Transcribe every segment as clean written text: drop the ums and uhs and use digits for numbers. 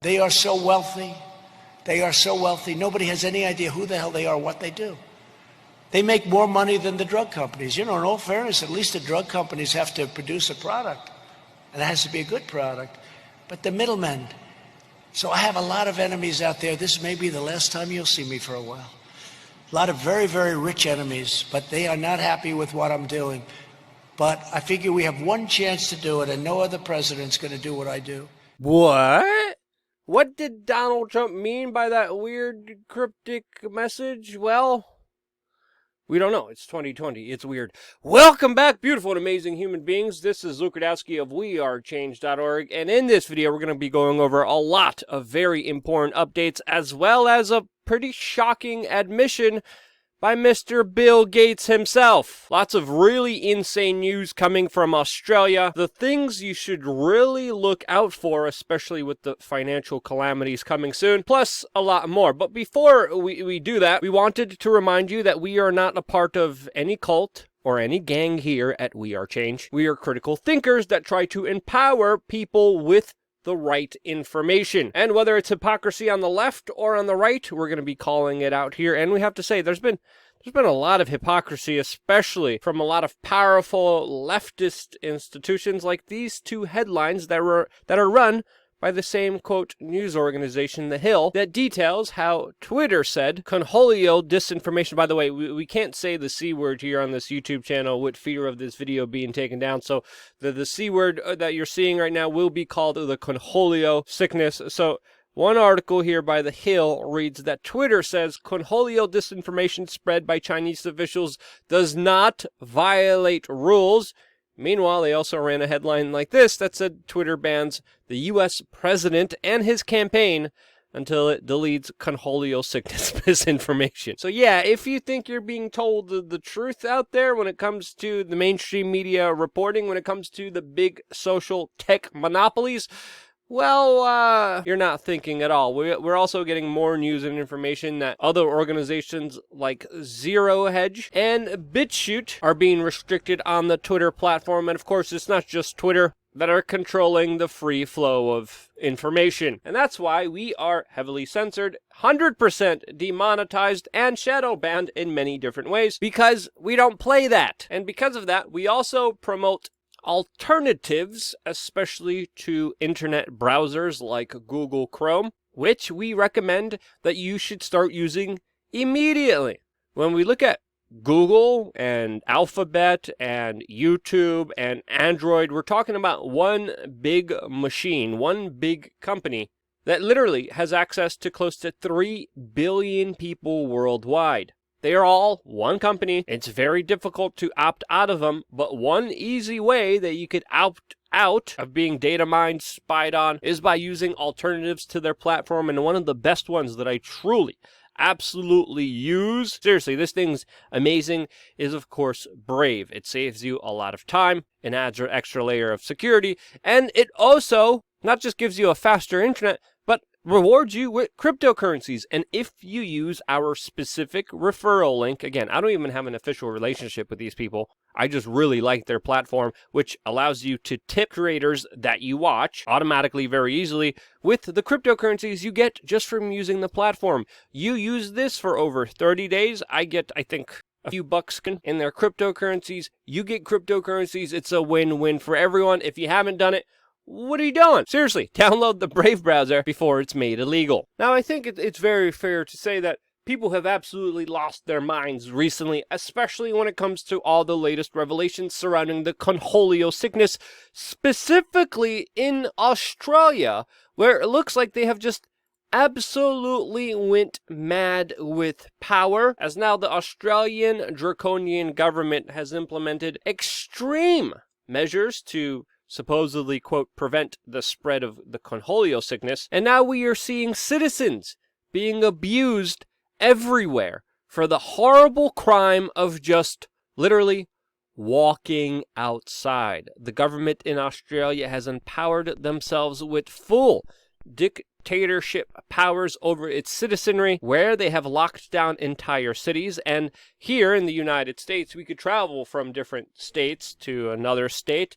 They are so wealthy. They are so wealthy. Nobody has any idea who the hell they are, what they do. They make more money than the drug companies. In all fairness, at least the drug companies have to produce a product, and it has to be a good product. But the middlemen. So I have a lot of enemies out there. This may be the last time you'll see me for a while. A lot of very, very rich enemies, but they are not happy with what I'm doing. But I figure we have one chance to do it, and no other president's going to do what I do. What? What did Donald Trump mean by that weird cryptic message? Well, we don't know. It's 2020. It's weird. Welcome back, beautiful and amazing human beings. This is Luke Radowski of wearechange.org, and in this video, we're going to be going over a lot of very important updates, as well as a pretty shocking admission by Mr. Bill Gates himself. Lots of really insane news coming from Australia. The things you should really look out for, especially with the financial calamities coming soon, plus a lot more. But before we do that, we wanted to remind you that we are not a part of any cult or any gang here at We Are Change. We are critical thinkers that try to empower people with the right information. And whether it's hypocrisy on the left or on the right, we're going to be calling it out here. And we have to say, there's been a lot of hypocrisy, especially from a lot of powerful leftist institutions like these two headlines that are run by the same, quote, news organization, The Hill, that details how Twitter said Conholio disinformation. By the way, we can't say the C word here on this YouTube channel with fear of this video being taken down. So the C word that you're seeing right now will be called the Conholio sickness. So one article here by The Hill reads that Twitter says Conholio disinformation spread by Chinese officials does not violate rules. Meanwhile, they also ran a headline like this that said Twitter bans the U.S. president and his campaign until it deletes Conholio sickness misinformation. So yeah, if you think you're being told the truth out there when it comes to the mainstream media reporting, when it comes to the big social tech monopolies, well, you're not thinking at all. We're also getting more news and information that other organizations like Zero Hedge and BitChute are being restricted on the Twitter platform. And of course, it's not just Twitter that are controlling the free flow of information. And that's why we are heavily censored, 100% demonetized, and shadow banned in many different ways, because we don't play that. And because of that, we also promote alternatives, especially to internet browsers like Google Chrome, which we recommend that you should start using immediately. When we look at Google and Alphabet and YouTube and Android, we're talking about one big machine, one big company that literally has access to close to 3 billion people worldwide. They are all one company. It's very difficult to opt out of them, but one easy way that you could opt out of being data mined, spied on, is by using alternatives to their platform. And one of the best ones that I truly, absolutely use, seriously, this thing's amazing, is of course Brave. It saves you a lot of time and adds an extra layer of security. And it also not just gives you a faster internet, but rewards you with cryptocurrencies. And if you use our specific referral link, again, I don't even have an official relationship with these people. I just really like their platform, which allows you to tip creators that you watch automatically very easily with the cryptocurrencies you get just from using the platform. You use this for over 30 days. I get, I think, a few bucks in their cryptocurrencies. You get cryptocurrencies. It's a win-win for everyone. If you haven't done it, what are you doing? Seriously, download the Brave browser before it's made illegal. Now, I think it's very fair to say that people have absolutely lost their minds recently, especially when it comes to all the latest revelations surrounding the Conholio sickness, specifically in Australia, where it looks like they have just absolutely went mad with power, as now the Australian draconian government has implemented extreme measures to supposedly, quote, prevent the spread of the Conholio sickness. And now we are seeing citizens being abused everywhere for the horrible crime of just literally walking outside. The government in Australia has empowered themselves with full dictatorship powers over its citizenry, where they have locked down entire cities. And here in the United States, we could travel from different states to another state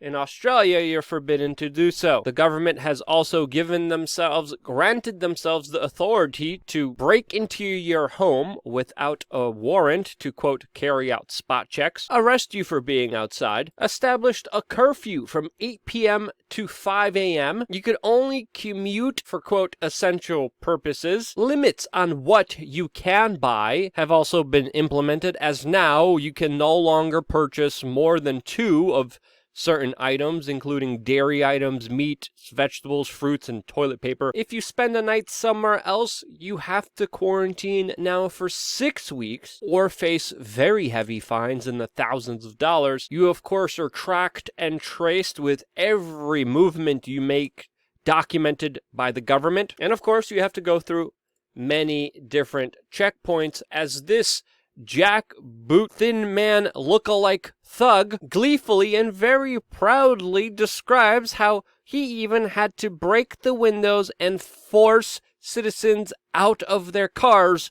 In Australia, you're forbidden to do so. The government has also granted themselves the authority to break into your home without a warrant to, quote, carry out spot checks, arrest you for being outside, established a curfew from 8 p.m. to 5 a.m. You could only commute for, quote, essential purposes. Limits on what you can buy have also been implemented, as now you can no longer purchase more than 2 of certain items, including dairy items, meat, vegetables, fruits, and toilet paper. If you spend a night somewhere else, you have to quarantine now for 6 weeks or face very heavy fines in the thousands of dollars. You, of course, are tracked and traced with every movement you make documented by the government. And, of course, you have to go through many different checkpoints, as this jackboot thin man look-alike thug gleefully and very proudly describes how he even had to break the windows and force citizens out of their cars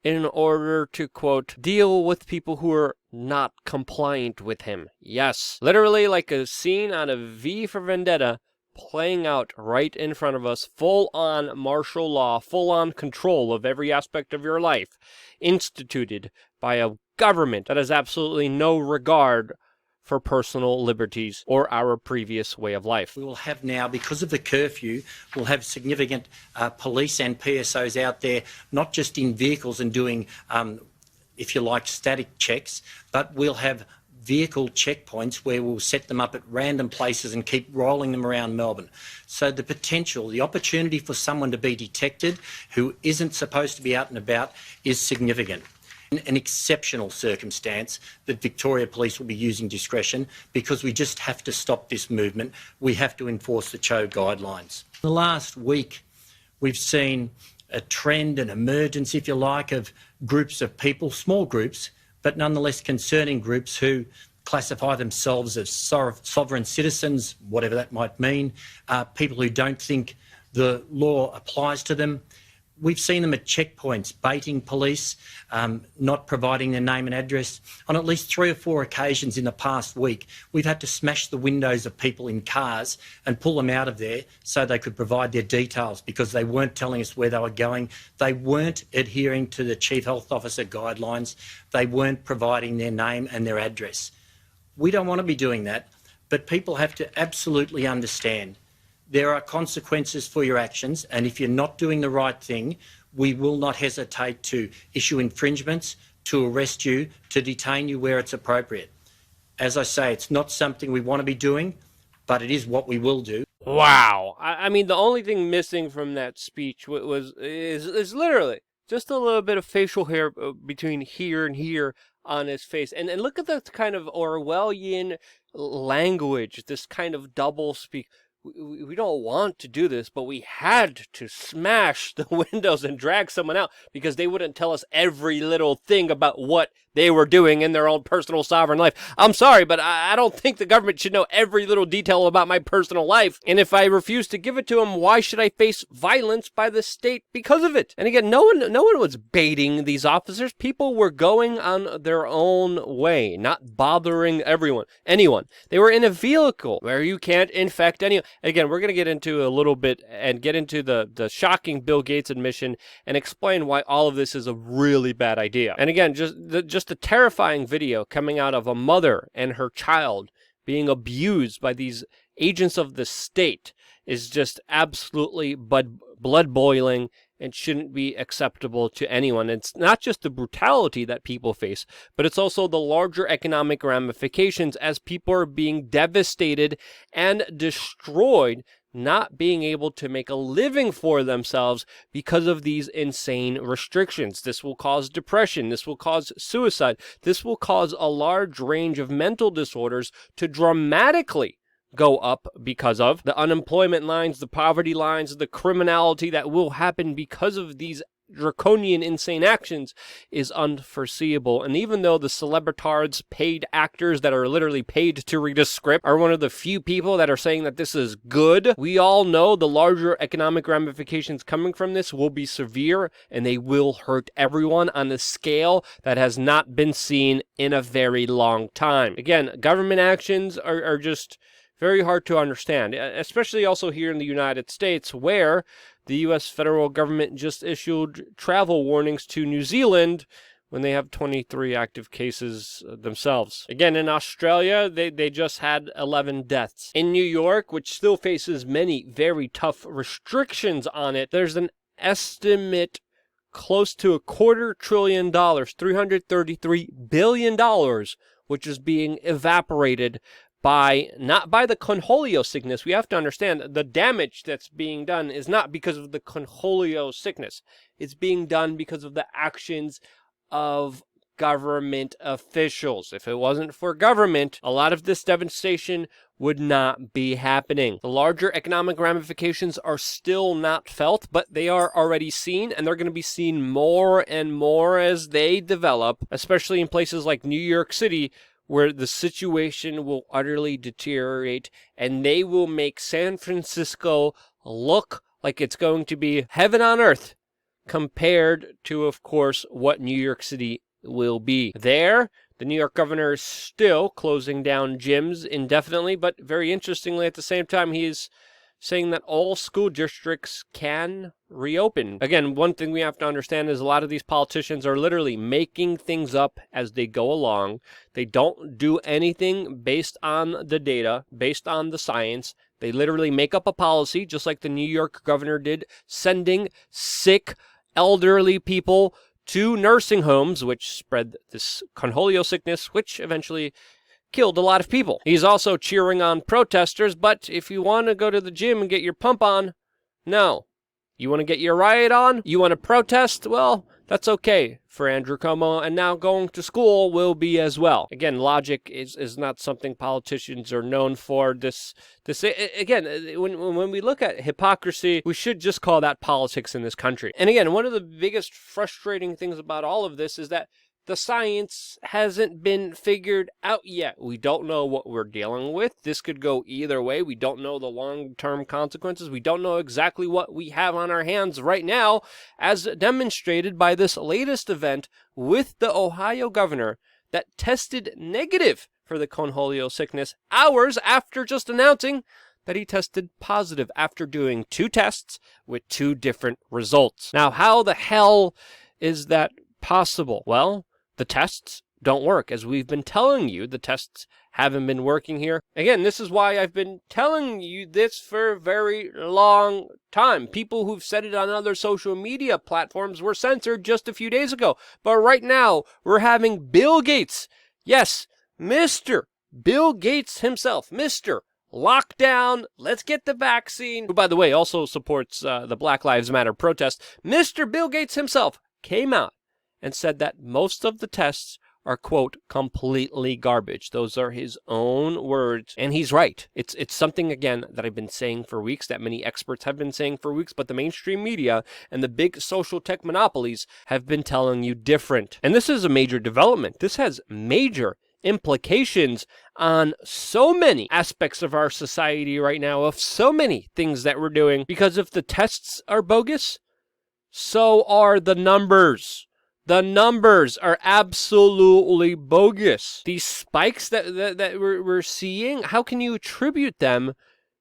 in order to, quote, deal with people who are not compliant with him. Yes, literally like a scene out of V for Vendetta playing out right in front of us, full-on martial law, full-on control of every aspect of your life, instituted by a government that has absolutely no regard for personal liberties or our previous way of life. We will have now, because of the curfew, we'll have significant police and PSOs out there, not just in vehicles and doing, if you like, static checks, but we'll have vehicle checkpoints where we'll set them up at random places and keep rolling them around Melbourne. So the potential, the opportunity for someone to be detected who isn't supposed to be out and about is significant. An exceptional circumstance that Victoria Police will be using discretion, because we just have to stop this movement. We have to enforce the CHO guidelines. The last week, we've seen a trend, an emergence, if you like, of groups of people, small groups, but nonetheless concerning groups who classify themselves as sovereign citizens, whatever that might mean, people who don't think the law applies to them. We've seen them at checkpoints, baiting police, not providing their name and address. On at least 3 or 4 occasions in the past week, we've had to smash the windows of people in cars and pull them out of there so they could provide their details, because they weren't telling us where they were going. They weren't adhering to the Chief Health Officer guidelines. They weren't providing their name and their address. We don't want to be doing that, but people have to absolutely understand there are consequences for your actions, and if you're not doing the right thing, we will not hesitate to issue infringements, to arrest you, to detain you where it's appropriate. As I say, it's not something we want to be doing, but it is what we will do. Wow. I mean, the only thing missing from that speech is literally just a little bit of facial hair between here and here on his face. And look at the kind of Orwellian language, this kind of double speak. We don't want to do this, but we had to smash the windows and drag someone out because they wouldn't tell us every little thing about what they were doing in their own personal sovereign life. I'm sorry, but I don't think the government should know every little detail about my personal life. And if I refuse to give it to them, why should I face violence by the state because of it? And again, no one was baiting these officers. People were going on their own way, not bothering anyone. They were in a vehicle where you can't infect anyone. Again, we're going to get into a little bit and get into the shocking Bill Gates admission and explain why all of this is a really bad idea. And again, just a terrifying video coming out of a mother and her child being abused by these agents of the state is just absolutely blood-boiling and shouldn't be acceptable to anyone. It's not just the brutality that people face, but it's also the larger economic ramifications as people are being devastated and destroyed, not being able to make a living for themselves because of these insane restrictions. This will cause depression. This will cause suicide. This will cause a large range of mental disorders to dramatically go up because of the unemployment lines, the poverty lines, the criminality that will happen because of these draconian, insane actions is unforeseeable. And even though the celebritards, paid actors that are literally paid to read a script, are one of the few people that are saying that this is good, we all know the larger economic ramifications coming from this will be severe, and they will hurt everyone on a scale that has not been seen in a very long time. Again, government actions are just very hard to understand, especially also here in the United States, where the U.S. federal government just issued travel warnings to New Zealand when they have 23 active cases themselves. Again, in Australia, they just had 11 deaths. In New York, which still faces many very tough restrictions on it, there's an estimate close to $250 billion, $333 billion, which is being evaporated not by the conholio sickness. We have to understand the damage that's being done is not because of the conholio sickness. It's being done because of the actions of government officials. If it wasn't for government, a lot of this devastation would not be happening. The larger economic ramifications are still not felt, but they are already seen, and they're going to be seen more and more as they develop, especially in places like New York City, where the situation will utterly deteriorate, and they will make San Francisco look like it's going to be heaven on earth compared to, of course, what New York City will be. There, the New York governor is still closing down gyms indefinitely, but very interestingly, at the same time, he is saying that all school districts can reopen. Again, one thing we have to understand is a lot of these politicians are literally making things up as they go along. They don't do anything based on the data, based on the science. They literally make up a policy, just like the New York governor did, sending sick, elderly people to nursing homes, which spread this conholio sickness, which eventually killed a lot of people. He's also cheering on protesters, but if you want to go to the gym and get your pump on, no. You want to get your riot on? You want to protest? Well, that's okay for Andrew Cuomo, and now going to school will be as well. Again, logic is not something politicians are known for. Again, when we look at hypocrisy, we should just call that politics in this country. And again, one of the biggest frustrating things about all of this is that the science hasn't been figured out yet. We don't know what we're dealing with. This could go either way. We don't know the long-term consequences. We don't know exactly what we have on our hands right now, as demonstrated by this latest event with the Ohio governor that tested negative for the conholio sickness hours after just announcing that he tested positive after doing 2 tests with 2 different results. Now, how the hell is that possible? Well, the tests don't work. As we've been telling you, the tests haven't been working here. Again, this is why I've been telling you this for a very long time. People who've said it on other social media platforms were censored just a few days ago. But right now, we're having Bill Gates. Yes, Mr. Bill Gates himself. Mr. Lockdown, let's get the vaccine. Who, by the way, also supports the Black Lives Matter protest. Mr. Bill Gates himself came out and said that most of the tests are, quote, completely garbage. Those are his own words, and he's right. It's something, again, that I've been saying for weeks, that many experts have been saying for weeks, but the mainstream media and the big social tech monopolies have been telling you different. And this is a major development. This has major implications on so many aspects of our society right now, of so many things that we're doing, because if the tests are bogus, so are the numbers. The numbers are absolutely bogus. These spikes that we're seeing, how can you attribute them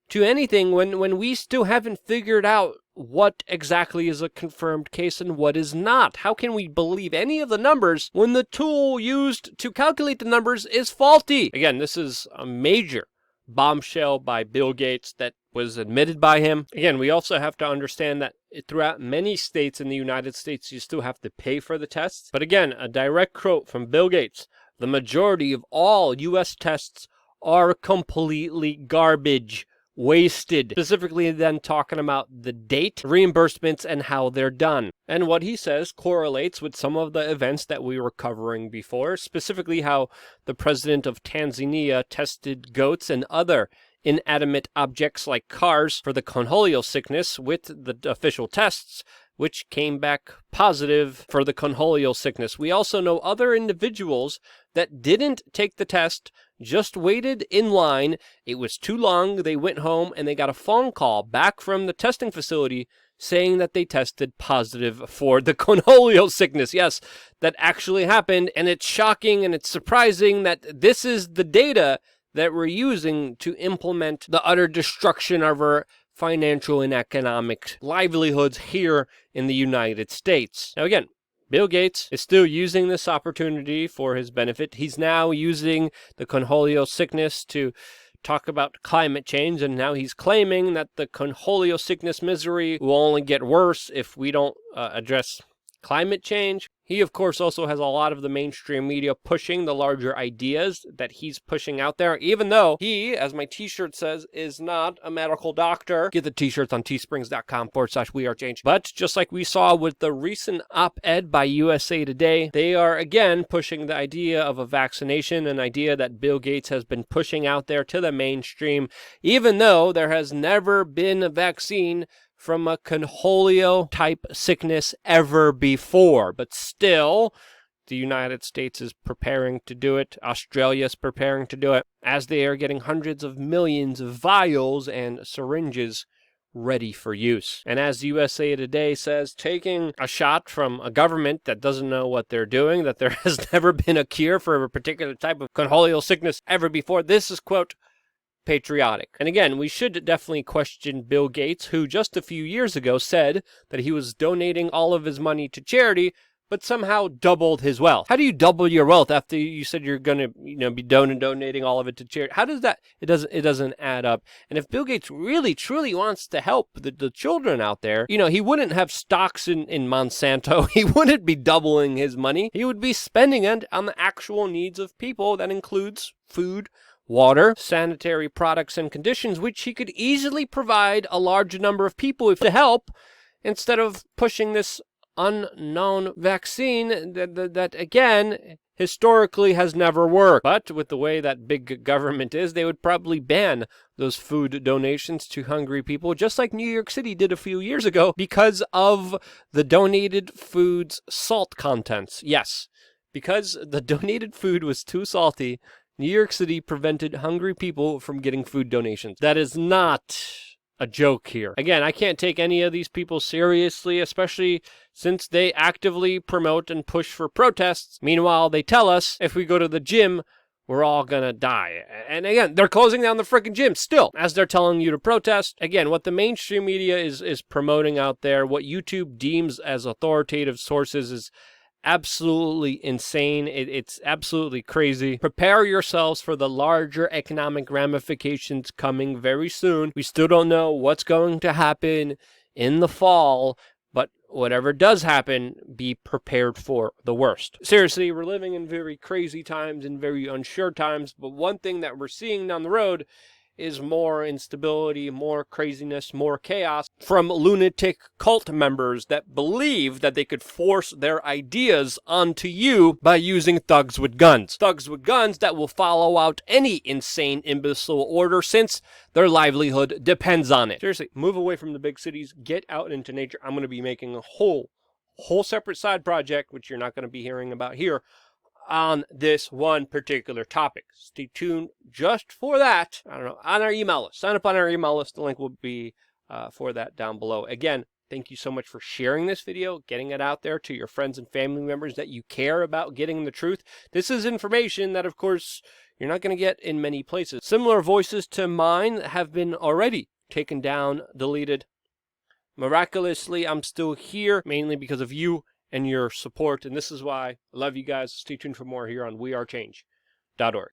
to anything when we still haven't figured out what exactly is a confirmed case and what is not? How can we believe any of the numbers when the tool used to calculate the numbers is faulty? Again, this is a major bombshell by Bill Gates that was admitted by him. Again, we also have to understand that throughout many states in the United States, you still have to pay for the tests. But again, a direct quote from Bill Gates: the majority of all U.S. tests are completely garbage, wasted. Specifically then talking about the date, reimbursements, and how they're done. And what he says correlates with some of the events that we were covering before, specifically how the president of Tanzania tested goats and other inanimate objects like cars for the conholio sickness with the official tests, which came back positive for the conholio sickness. We also know other individuals that didn't take the test, just waited in line. It was too long. They went home and they got a phone call back from the testing facility saying that they tested positive for the conholio sickness. Yes, that actually happened, and it's shocking and it's surprising that this is the data that we're using to implement the utter destruction of our financial and economic livelihoods here in the United States. Now again, Bill Gates is still using this opportunity for his benefit. He's now using the conholio sickness to talk about climate change, and now he's claiming that the conholio sickness misery will only get worse if we don't address climate change. He, of course, also has a lot of the mainstream media pushing the larger ideas that he's pushing out there, even though he, as my t-shirt says, is not a medical doctor. Get the t-shirts on teesprings.com/wearechange. But just like we saw with the recent op-ed by USA Today, they are again pushing the idea of a vaccination, an idea that Bill Gates has been pushing out there to the mainstream, even though there has never been a vaccine from a conholio type sickness ever before. But still, the United States is preparing to do it. Australia is preparing to do it, as they are getting hundreds of millions of vials and syringes ready for use. And as USA Today says, taking a shot from a government that doesn't know what they're doing, that there has never been a cure for a particular type of conholio sickness ever before, this is, quote, patriotic. And again, we should definitely question Bill Gates, who just a few years ago said that he was donating all of his money to charity, but somehow doubled his wealth. How do you double your wealth after you said you're going to, be donating all of it to charity? How does that? It doesn't add up. And if Bill Gates really truly wants to help the children out there, he wouldn't have stocks in Monsanto. He wouldn't be doubling his money. He would be spending it on the actual needs of people. That includes food, water, sanitary products and conditions, which he could easily provide a large number of people to help, instead of pushing this unknown vaccine that again, historically has never worked. But with the way that big government is, they would probably ban those food donations to hungry people, just like New York City did a few years ago, because of the donated food's salt contents. Yes, because the donated food was too salty, New York City prevented hungry people from getting food donations. That is not a joke here. Again, I can't take any of these people seriously, especially since they actively promote and push for protests. Meanwhile, they tell us if we go to the gym, we're all gonna die. And again, they're closing down the freaking gym still, as they're telling you to protest. Again, what the mainstream media is promoting out there, what YouTube deems as authoritative sources, is absolutely insane. It's absolutely crazy. Prepare yourselves for the larger economic ramifications coming very soon. We still don't know what's going to happen in the fall, but whatever does happen, be prepared for the worst. Seriously, we're living in very crazy times and very unsure times, but one thing that we're seeing down the road is more instability, more craziness, more chaos from lunatic cult members that believe that they could force their ideas onto you by using thugs with guns. Thugs with guns that will follow out any insane imbecile order, since their livelihood depends on it. Seriously, move away from the big cities, get out into nature. I'm going to be making a whole separate side project, which you're not going to be hearing about here, on this one particular topic. Stay tuned just for that. On our email list. Sign up on our email list. The link will be for that down below. Again, thank you so much for sharing this video, getting it out there to your friends and family members that you care about getting the truth. This is information that, of course, you're not going to get in many places. Similar voices to mine have been already taken down, deleted. Miraculously, I'm still here, mainly because of you and your support, and this is why I love you guys. Stay tuned for more here on wearechange.org.